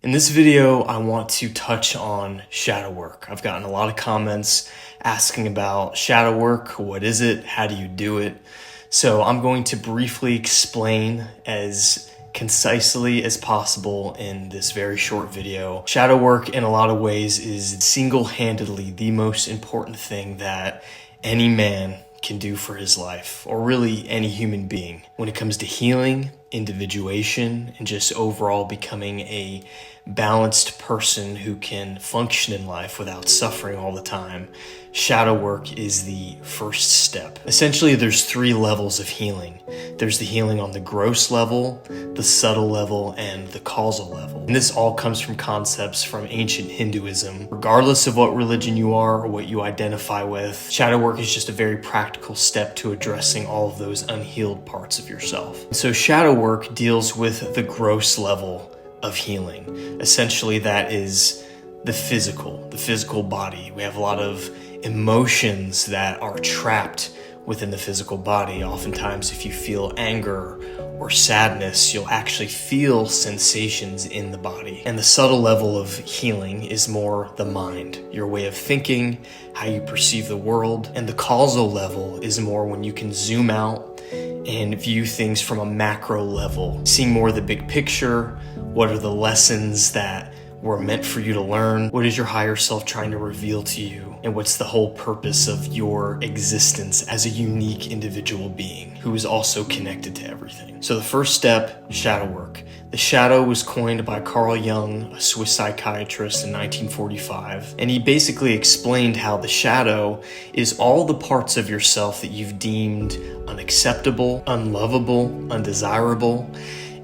In this video, I want to touch on shadow work. I've gotten a lot of comments asking about shadow work. What is it? How do you do it? So I'm going to briefly explain as concisely as possible in this very short video. Shadow work in a lot of ways is single-handedly the most important thing that any man can do for his life, or really any human being. When it comes to healing, individuation, and just overall becoming a balanced person who can function in life without suffering all the time, shadow work is the first step. Essentially, there's 3 levels of healing. There's the healing on the gross level, the subtle level, and the causal level. And this all comes from concepts from ancient Hinduism. Regardless of what religion you are or what you identify with, shadow work is just a very practical step to addressing all of those unhealed parts of yourself. So shadow work deals with the gross level of healing. Essentially, that is the physical body. We have a lot of emotions that are trapped within the physical body. Oftentimes, if you feel anger or sadness, you'll actually feel sensations in the body. And the subtle level of healing is more the mind, your way of thinking, how you perceive the world. And the causal level is more when you can zoom out and view things from a macro level, seeing more of the big picture. What are the lessons that were meant for you to learn? What is your higher self trying to reveal to you? And what's the whole purpose of your existence as a unique individual being who is also connected to everything? So the first step, shadow work. The shadow was coined by Carl Jung, a Swiss psychiatrist, in 1945. And he basically explained how the shadow is all the parts of yourself that you've deemed unacceptable, unlovable, undesirable.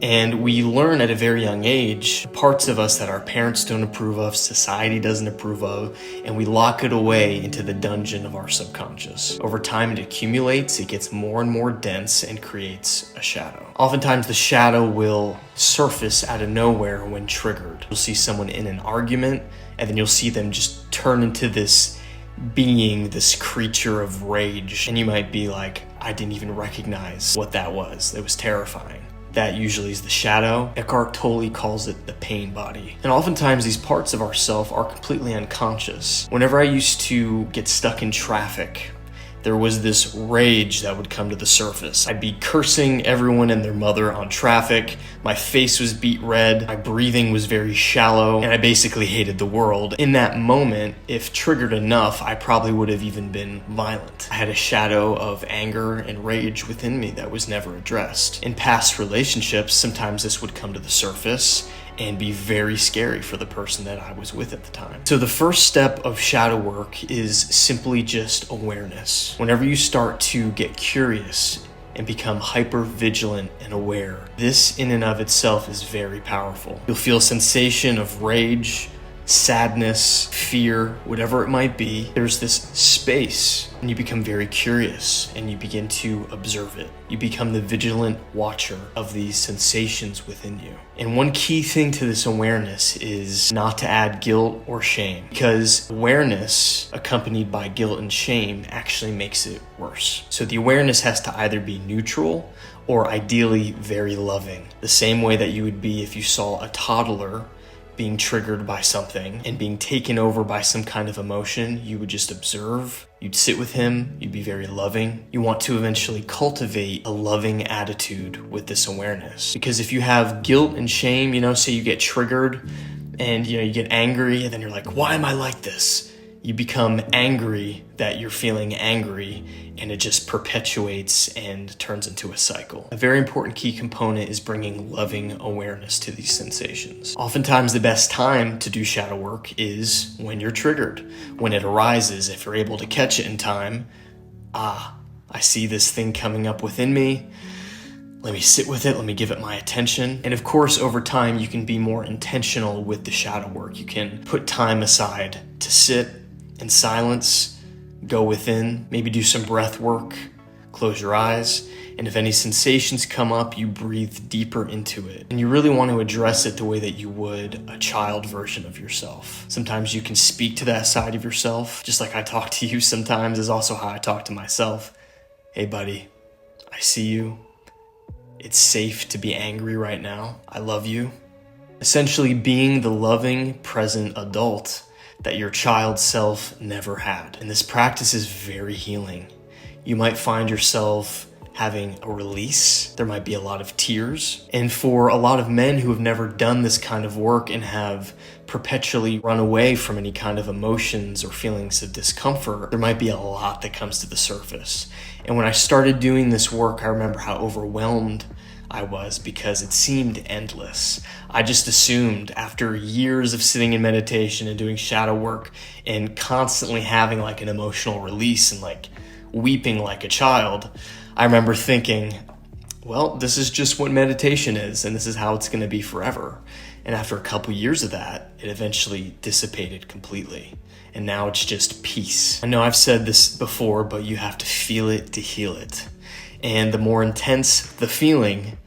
And we learn at a very young age parts of us that our parents don't approve of, society doesn't approve of, and we lock it away into the dungeon of our subconscious. Over time, it accumulates, it gets more and more dense, and creates a shadow. Oftentimes, the shadow will surface out of nowhere when triggered. You'll see someone in an argument, and then you'll see them just turn into this being, this creature of rage. And you might be like, I didn't even recognize what that was. It was terrifying. That usually is the shadow. Eckhart Tolle calls it the pain body. And oftentimes these parts of ourself are completely unconscious. Whenever I used to get stuck in traffic, there was this rage that would come to the surface. I'd be cursing everyone and their mother on traffic. My face was beet red. My breathing was very shallow. And I basically hated the world. In that moment, if triggered enough, I probably would have even been violent. I had a shadow of anger and rage within me that was never addressed. In past relationships, sometimes this would come to the surface and be very scary for the person that I was with at the time. So the first step of shadow work is simply just awareness. Whenever you start to get curious and become hyper vigilant and aware, this in and of itself is very powerful. You'll feel a sensation of rage, sadness, fear, whatever it might be. There's this space, and you become very curious and you begin to observe it. You become the vigilant watcher of these sensations within you. And one key thing to this awareness is not to add guilt or shame, because awareness accompanied by guilt and shame actually makes it worse. So the awareness has to either be neutral or ideally very loving, the same way that you would be if you saw a toddler being triggered by something and being taken over by some kind of emotion. You would just observe, you'd sit with him, you'd be very loving. You want to eventually cultivate a loving attitude with this awareness. Because if you have guilt and shame, say you get triggered and you get angry and then you're like, why am I like this? You become angry that you're feeling angry, and it just perpetuates and turns into a cycle. A very important key component is bringing loving awareness to these sensations. Oftentimes the best time to do shadow work is when you're triggered, when it arises. If you're able to catch it in time, I see this thing coming up within me. Let me sit with it, let me give it my attention. And of course, over time, you can be more intentional with the shadow work. You can put time aside to sit in silence, go within, maybe do some breath work, close your eyes, and if any sensations come up, you breathe deeper into it. And you really want to address it the way that you would a child version of yourself. Sometimes you can speak to that side of yourself, just like I talk to you sometimes is also how I talk to myself. Hey buddy, I see you. It's safe to be angry right now. I love you. Essentially being the loving, present adult that your child self never had. And this practice is very healing. You might find yourself having a release. There might be a lot of tears. And for a lot of men who have never done this kind of work and have perpetually run away from any kind of emotions or feelings of discomfort, there might be a lot that comes to the surface. And when I started doing this work, I remember how overwhelmed I was because it seemed endless. I just assumed after years of sitting in meditation and doing shadow work and constantly having like an emotional release and like weeping like a child, I remember thinking, well, this is just what meditation is, and this is how it's going to be forever. And after a couple years of that, it eventually dissipated completely. And now it's just peace. I know I've said this before, but you have to feel it to heal it. And the more intense the feeling,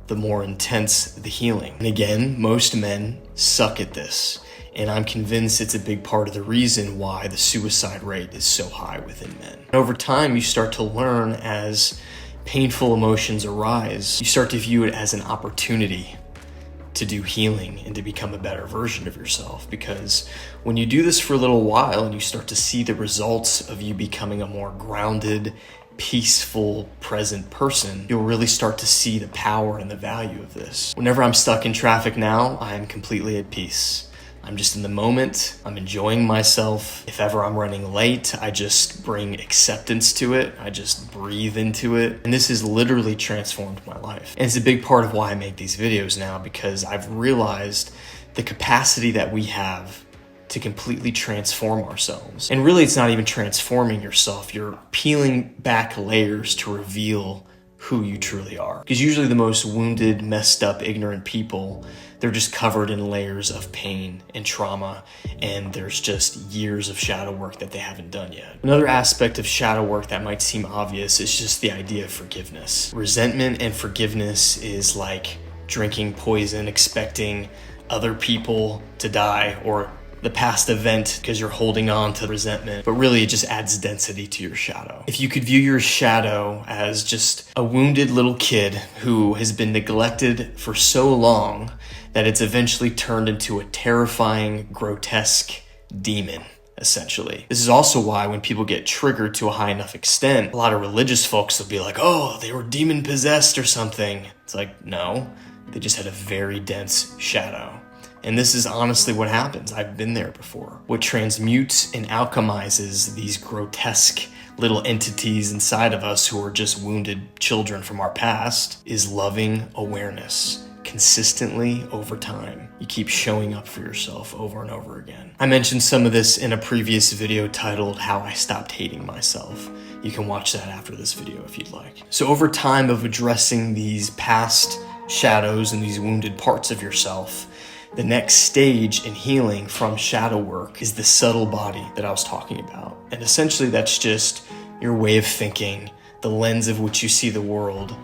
the more intense the healing. And again, most men suck at this. And I'm convinced it's a big part of the reason why the suicide rate is so high within men. And over time, you start to learn as painful emotions arise, you start to view it as an opportunity to do healing and to become a better version of yourself. Because when you do this for a little while and you start to see the results of you becoming a more grounded, peaceful, present person, you'll really start to see the power and the value of this. Whenever I'm stuck in traffic now, I am completely at peace. I'm just in the moment. I'm enjoying myself. If ever I'm running late, I just bring acceptance to it. I just breathe into it. And this has literally transformed my life. And it's a big part of why I make these videos now, because I've realized the capacity that we have to completely transform ourselves. And really, it's not even transforming yourself. You're peeling back layers to reveal who you truly are. Because usually the most wounded, messed up, ignorant people, they're just covered in layers of pain and trauma, and there's just years of shadow work that they haven't done yet. Another aspect of shadow work that might seem obvious is just the idea of forgiveness. Resentment and forgiveness is like drinking poison, expecting other people to die, or the past event because you're holding on to resentment, but really it just adds density to your shadow. If you could view your shadow as just a wounded little kid who has been neglected for so long that it's eventually turned into a terrifying, grotesque demon, essentially. This is also why when people get triggered to a high enough extent, a lot of religious folks will be like, oh, they were demon possessed or something. It's like, no, they just had a very dense shadow. And this is honestly what happens. I've been there before. What transmutes and alchemizes these grotesque little entities inside of us who are just wounded children from our past is loving awareness. Consistently over time, you keep showing up for yourself over and over again. I mentioned some of this in a previous video titled How I Stopped Hating Myself. You can watch that after this video if you'd like. So over time of addressing these past shadows and these wounded parts of yourself, the next stage in healing from shadow work is the subtle body that I was talking about. And essentially that's just your way of thinking, the lens of which you see the world.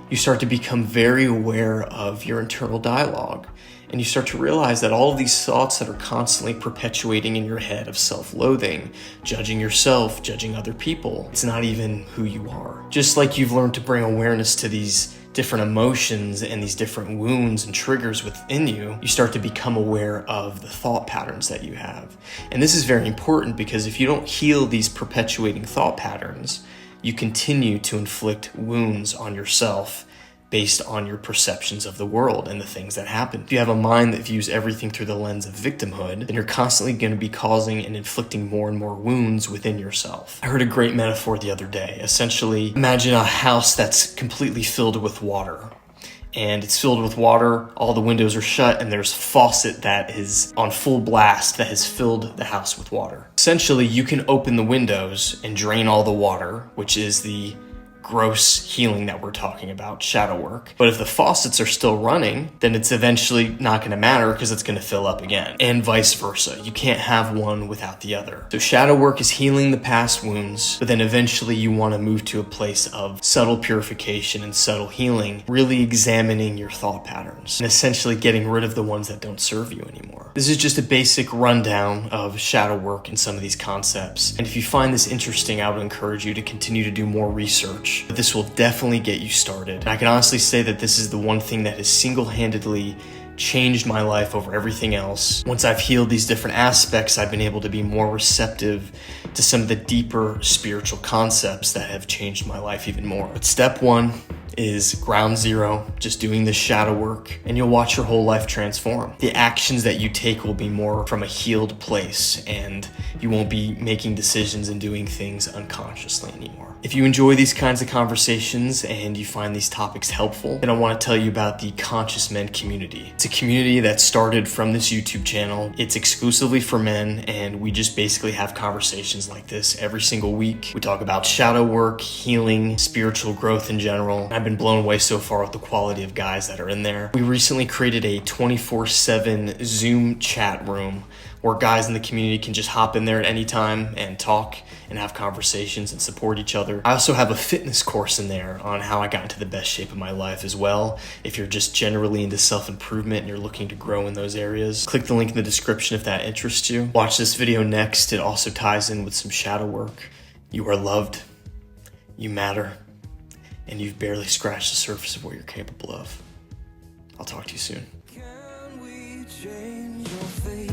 You start to become very aware of your internal dialogue. And you start to realize that all of these thoughts that are constantly perpetuating in your head of self-loathing, judging yourself, judging other people, it's not even who you are. Just like you've learned to bring awareness to these different emotions and these different wounds and triggers within you, you start to become aware of the thought patterns that you have. And this is very important because if you don't heal these perpetuating thought patterns, you continue to inflict wounds on yourself based on your perceptions of the world and the things that happen. If you have a mind that views everything through the lens of victimhood, then you're constantly going to be causing and inflicting more and more wounds within yourself. I heard a great metaphor the other day. Essentially, imagine a house that's completely filled with water. And it's filled with water, all the windows are shut, and there's a faucet that is on full blast that has filled the house with water. Essentially, you can open the windows and drain all the water, which is the gross healing that we're talking about, shadow work. But if the faucets are still running, then it's eventually not going to matter because it's going to fill up again, and vice versa. You can't have one without the other. So shadow work is healing the past wounds, but then eventually you want to move to a place of subtle purification and subtle healing, really examining your thought patterns and essentially getting rid of the ones that don't serve you anymore. This is just a basic rundown of shadow work and some of these concepts. And if you find this interesting, I would encourage you to continue to do more research. But this will definitely get you started. And I can honestly say that this is the one thing that has single-handedly changed my life over everything else. Once I've healed these different aspects, I've been able to be more receptive to some of the deeper spiritual concepts that have changed my life even more. But step one is ground zero, just doing this shadow work, and you'll watch your whole life transform. The actions that you take will be more from a healed place, and you won't be making decisions and doing things unconsciously anymore. If you enjoy these kinds of conversations and you find these topics helpful, then I want to tell you about the Conscious Men community. It's a community that started from this YouTube channel. It's exclusively for men, and we just basically have conversations like this every single week. We talk about shadow work, healing, spiritual growth in general. I've been blown away so far with the quality of guys that are in there. We recently created a 24/7 Zoom chat room where guys in the community can just hop in there at any time and talk and have conversations and support each other. I also have a fitness course in there on how I got into the best shape of my life as well. If you're just generally into self-improvement and you're looking to grow in those areas, click the link in the description if that interests you. Watch this video next. It also ties in with some shadow work. You are loved, you matter, and you've barely scratched the surface of what you're capable of. I'll talk to you soon. Can we change your fate?